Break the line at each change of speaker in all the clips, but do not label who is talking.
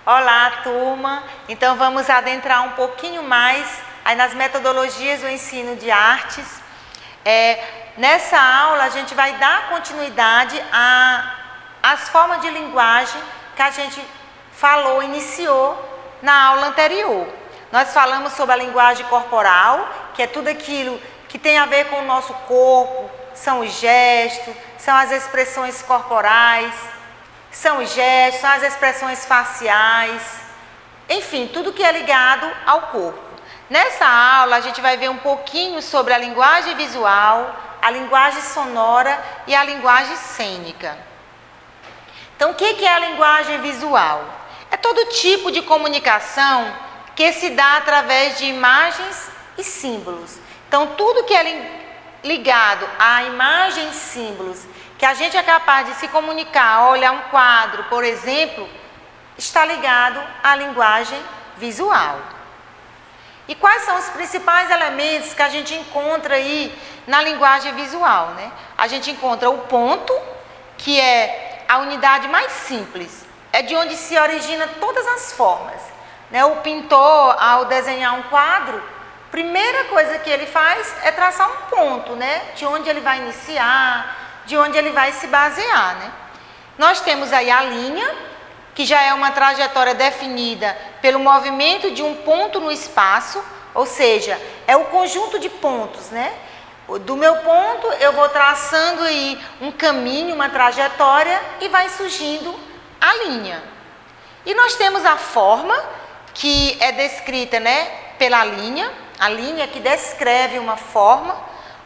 Olá, turma! Então vamos adentrar um pouquinho mais aí nas metodologias do ensino de artes. Nessa aula a gente vai dar continuidade às formas de linguagem que a gente iniciou na aula anterior. Nós falamos sobre a linguagem corporal, que é tudo aquilo que tem a ver com o nosso corpo, são os gestos, são as expressões corporais, são os gestos, são as expressões faciais, enfim, tudo que é ligado ao corpo. Nessa aula a gente vai ver um pouquinho sobre a linguagem visual, a linguagem sonora e a linguagem cênica. Então, o que é a linguagem visual? É todo tipo de comunicação que se dá através de imagens e símbolos. Então, tudo que é ligado a imagens e símbolos, que a gente é capaz de se comunicar, olhar um quadro, por exemplo, está ligado à linguagem visual. E quais são os principais elementos que a gente encontra aí na linguagem visual, né? A gente encontra o ponto, que é a unidade mais simples, é de onde se origina todas as formas, né? O pintor, ao desenhar um quadro, a primeira coisa que ele faz é traçar um ponto, né? De onde ele vai iniciar, de onde ele vai se basear, né? Nós temos aí a linha, que já é uma trajetória definida pelo movimento de um ponto no espaço, ou seja, é o conjunto de pontos, né? Do meu ponto eu vou traçando aí um caminho, uma trajetória e vai surgindo a linha. E nós temos a forma, que é descrita, né, pela linha, a linha que descreve uma forma,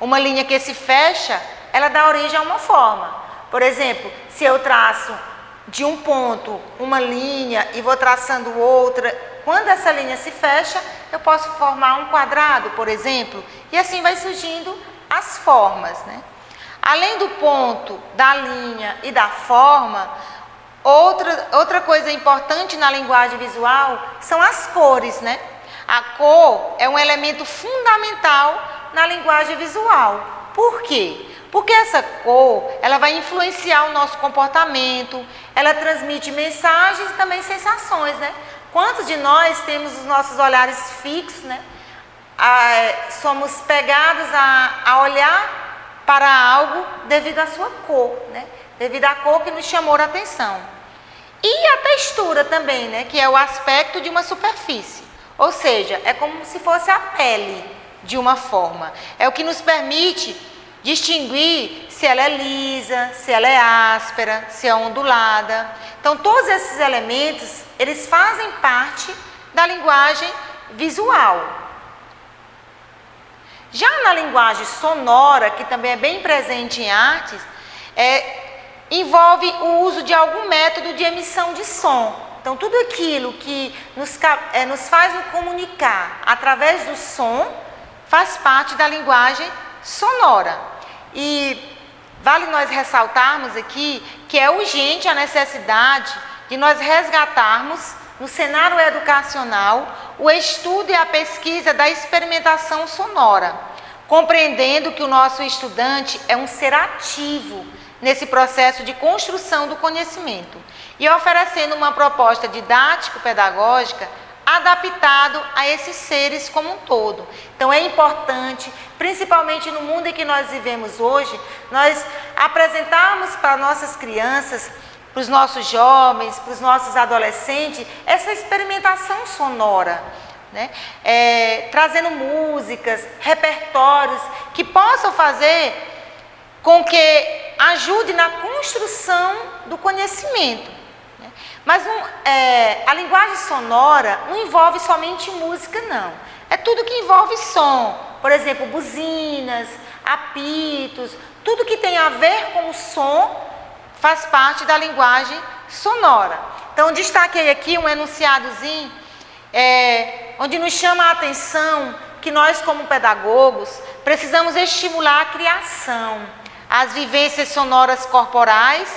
uma linha que se fecha, ela dá origem a uma forma. Por exemplo, se eu traço de um ponto uma linha e vou traçando outra, quando essa linha se fecha, eu posso formar um quadrado, por exemplo, e assim vai surgindo as formas, né? Além do ponto, da linha e da forma, outra coisa importante na linguagem visual são as cores, né? A cor é um elemento fundamental na linguagem visual. Por quê? Porque essa cor, ela vai influenciar o nosso comportamento, ela transmite mensagens e também sensações, né? Quantos de nós temos os nossos olhares fixos, né? Somos pegados a olhar para algo devido à sua cor, né? Devido à cor que nos chamou a atenção. E a textura também, né? Que é o aspecto de uma superfície. Ou seja, é como se fosse a pele de uma forma. É o que nos permite distinguir se ela é lisa, se ela é áspera, se é ondulada. Então, todos esses elementos, eles fazem parte da linguagem visual. Já na linguagem sonora, que também é bem presente em artes, envolve o uso de algum método de emissão de som. Então, tudo aquilo que nos faz nos comunicar através do som faz parte da linguagem sonora. E vale nós ressaltarmos aqui que é urgente a necessidade de nós resgatarmos no cenário educacional o estudo e a pesquisa da experimentação sonora, compreendendo que o nosso estudante é um ser ativo nesse processo de construção do conhecimento e oferecendo uma proposta didático-pedagógica adaptado a esses seres como um todo. Então é importante, principalmente no mundo em que nós vivemos hoje, nós apresentarmos para nossas crianças, para os nossos jovens, para os nossos adolescentes, essa experimentação sonora, né? Trazendo músicas, repertórios que possam fazer com que ajude na construção do conhecimento. Mas a linguagem sonora não envolve somente música, não. É tudo que envolve som. Por exemplo, buzinas, apitos, tudo que tem a ver com o som faz parte da linguagem sonora. Então, destaquei aqui um enunciadozinho, onde nos chama a atenção que nós, como pedagogos, precisamos estimular a criação, as vivências sonoras corporais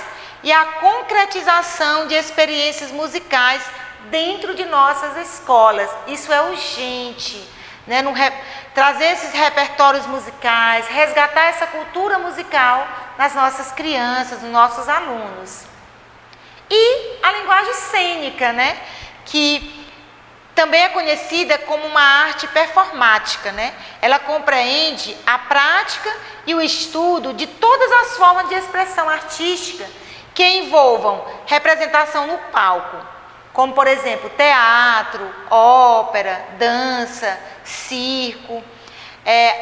e a concretização de experiências musicais dentro de nossas escolas. Isso é urgente, né? Trazer esses repertórios musicais, resgatar essa cultura musical nas nossas crianças, nos nossos alunos. E a linguagem cênica, né? que também é conhecida como uma arte performática, né? Ela compreende a prática e o estudo de todas as formas de expressão artística que envolvam representação no palco, como, por exemplo, teatro, ópera, dança, circo.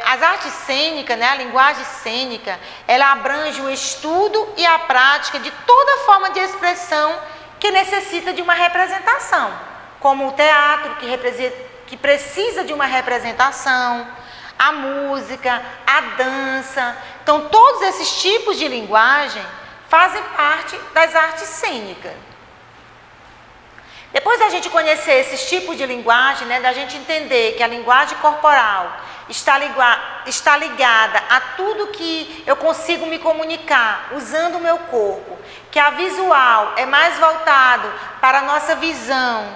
As artes cênicas, né, a linguagem cênica, ela abrange o estudo e a prática de toda forma de expressão que necessita de uma representação, como o teatro, que precisa de uma representação, a música, a dança. Então, todos esses tipos de linguagem fazem parte das artes cênicas. Depois da gente conhecer esses tipos de linguagem, né, da gente entender que a linguagem corporal está ligada a tudo que eu consigo me comunicar usando o meu corpo, que a visual é mais voltado para a nossa visão,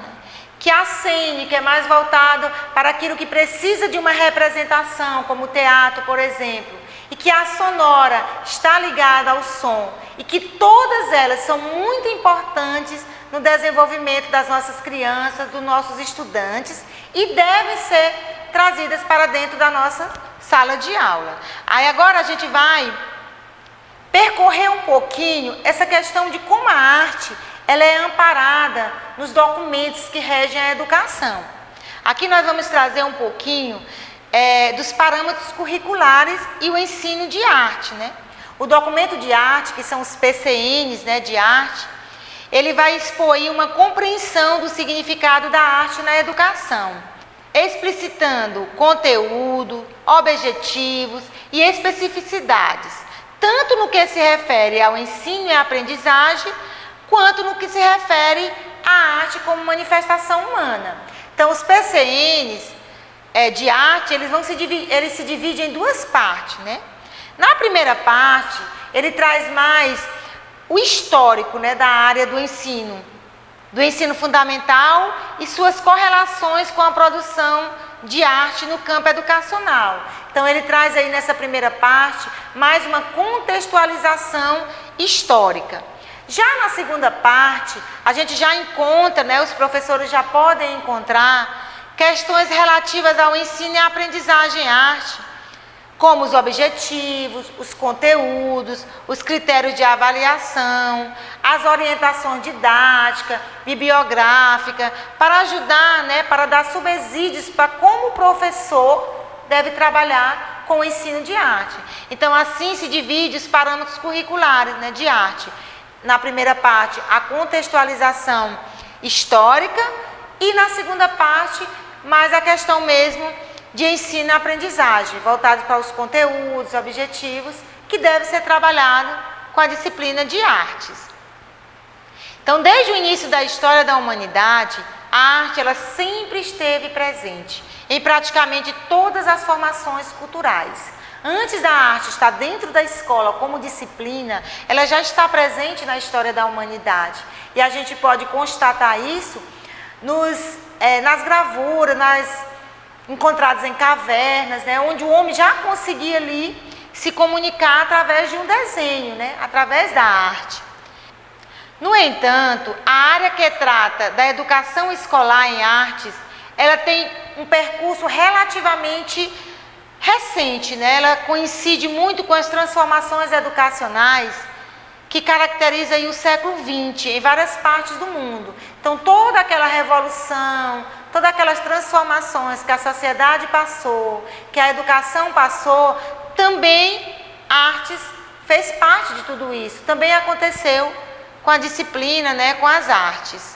que a cênica é mais voltado para aquilo que precisa de uma representação, como o teatro, por exemplo, e que a sonora está ligada ao som, e que todas elas são muito importantes no desenvolvimento das nossas crianças, dos nossos estudantes, e devem ser trazidas para dentro da nossa sala de aula. Aí agora a gente vai percorrer um pouquinho essa questão de como a arte ela é amparada nos documentos que regem a educação. Aqui nós vamos trazer um pouquinho dos parâmetros curriculares e o ensino de arte, né? O documento de arte, que são os PCNs, né, de arte, ele vai expor uma compreensão do significado da arte na educação, explicitando conteúdo, objetivos e especificidades, tanto no que se refere ao ensino e à aprendizagem, quanto no que se refere à arte como manifestação humana. Então, os PCNs de arte, eles se dividem em duas partes, né? Na primeira parte, ele traz mais o histórico, né, da área do ensino fundamental e suas correlações com a produção de arte no campo educacional. Então, ele traz aí nessa primeira parte mais uma contextualização histórica. Já na segunda parte, a gente já encontra, né, os professores já podem encontrar questões relativas ao ensino e à aprendizagem em arte, como os objetivos, os conteúdos, os critérios de avaliação, as orientações didáticas, bibliográficas, para ajudar, né, para dar subsídios para como o professor deve trabalhar com o ensino de arte. Então, assim se divide os parâmetros curriculares, né, de arte. Na primeira parte, a contextualização histórica e na segunda parte, mais a questão mesmo de ensino e aprendizagem, voltados para os conteúdos, objetivos, que deve ser trabalhado com a disciplina de artes. Então, desde o início da história da humanidade, a arte ela sempre esteve presente em praticamente todas as formações culturais. Antes da arte estar dentro da escola como disciplina, ela já está presente na história da humanidade. E a gente pode constatar isso nas gravuras, encontradas em cavernas, né, onde o homem já conseguia ali se comunicar através de um desenho, né, através da arte. No entanto, a área que trata da educação escolar em artes, ela tem um percurso relativamente recente, né? Ela coincide muito com as transformações educacionais que caracteriza aí o século XX em várias partes do mundo. Então, toda aquela revolução, todas aquelas transformações que a sociedade passou, que a educação passou, também artes fez parte de tudo isso. Também aconteceu com a disciplina, né, com as artes.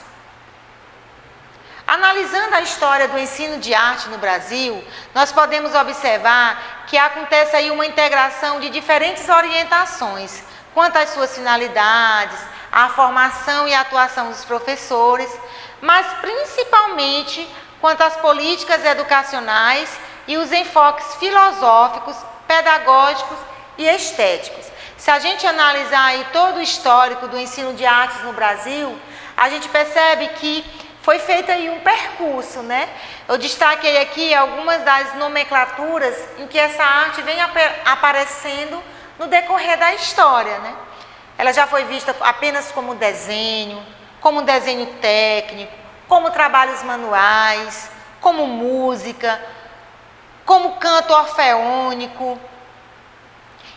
Analisando a história do ensino de arte no Brasil, nós podemos observar que acontece aí uma integração de diferentes orientações quanto às suas finalidades, à formação e atuação dos professores, mas principalmente quanto às políticas educacionais e os enfoques filosóficos, pedagógicos e estéticos. Se a gente analisar aí todo o histórico do ensino de artes no Brasil, a gente percebe que foi feito aí um percurso, né? Eu destaquei aqui algumas das nomenclaturas em que essa arte vem aparecendo no decorrer da história, né? Ela já foi vista apenas como desenho técnico, como trabalhos manuais, como música, como canto orfeônico.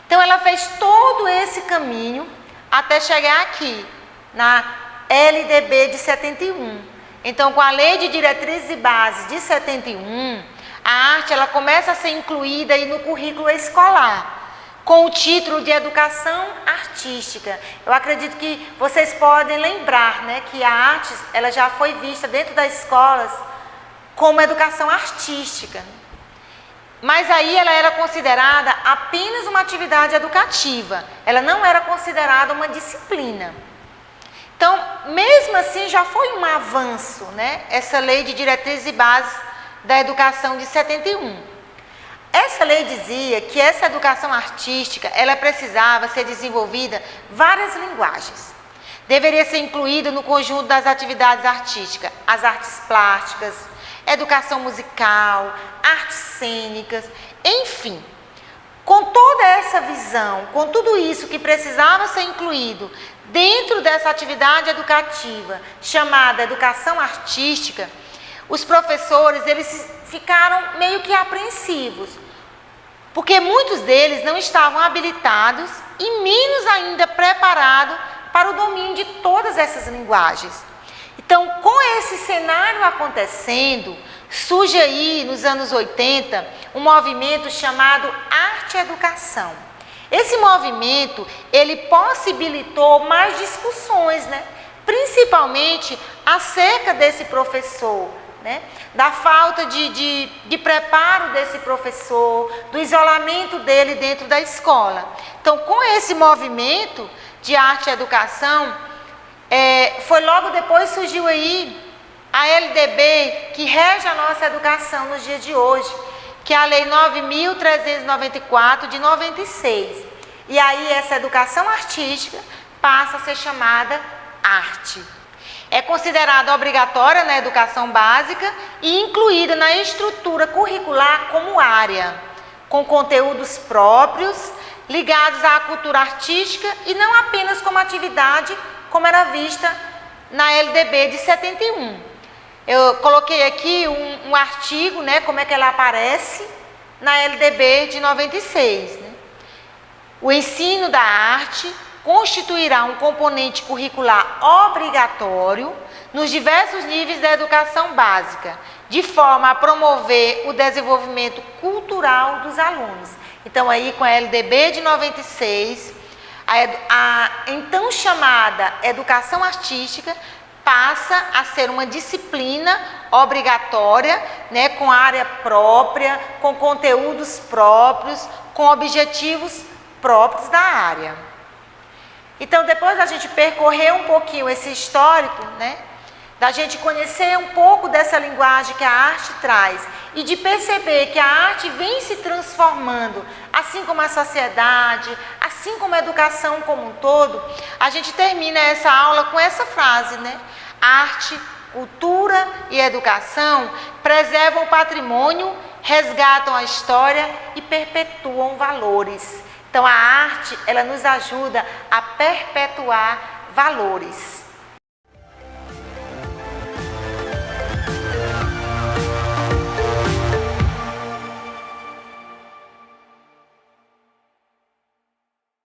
Então ela fez todo esse caminho até chegar aqui, na LDB de 71. Então, com a Lei de Diretrizes e Bases de 71, a arte ela começa a ser incluída aí no currículo escolar, com o título de Educação Artística. Eu acredito que vocês podem lembrar, né, que a arte ela já foi vista dentro das escolas como educação artística. Mas aí ela era considerada apenas uma atividade educativa, ela não era considerada uma disciplina. Então, mesmo assim, já foi um avanço, né, essa Lei de Diretrizes e Bases da Educação de 71. Essa lei dizia que essa educação artística, ela precisava ser desenvolvida várias linguagens. Deveria ser incluída no conjunto das atividades artísticas, as artes plásticas, educação musical, artes cênicas, enfim. Com toda essa visão, com tudo isso que precisava ser incluído dentro dessa atividade educativa chamada educação artística, os professores eles ficaram meio que apreensivos, porque muitos deles não estavam habilitados e menos ainda preparados para o domínio de todas essas linguagens. Então, com esse cenário acontecendo, surge aí nos anos 80 um movimento chamado Arte-Educação. Esse movimento, ele possibilitou mais discussões, né? Principalmente acerca desse professor, né? Da falta de preparo desse professor, do isolamento dele dentro da escola. Então, com esse movimento de arte-educação, foi logo depois surgiu aí a LDB, que rege a nossa educação nos dias de hoje, que é a Lei 9.394 de 96. E aí essa educação artística passa a ser chamada arte. É considerada obrigatória na educação básica e incluída na estrutura curricular como área, com conteúdos próprios, ligados à cultura artística e não apenas como atividade, como era vista na LDB de 71. Eu coloquei aqui um artigo, né, como é que ela aparece na LDB de 96. Né? O ensino da arte constituirá um componente curricular obrigatório nos diversos níveis da educação básica, de forma a promover o desenvolvimento cultural dos alunos. Então, aí com a LDB de 96, a então chamada educação artística passa a ser uma disciplina obrigatória, né, com área própria, com conteúdos próprios, com objetivos próprios da área. Então, depois da gente percorrer um pouquinho esse histórico, né, da gente conhecer um pouco dessa linguagem que a arte traz e de perceber que a arte vem se transformando, assim como a sociedade, assim como a educação como um todo, a gente termina essa aula com essa frase, né? Arte, cultura e educação preservam o patrimônio, resgatam a história e perpetuam valores. Então, a arte, ela nos ajuda a perpetuar valores.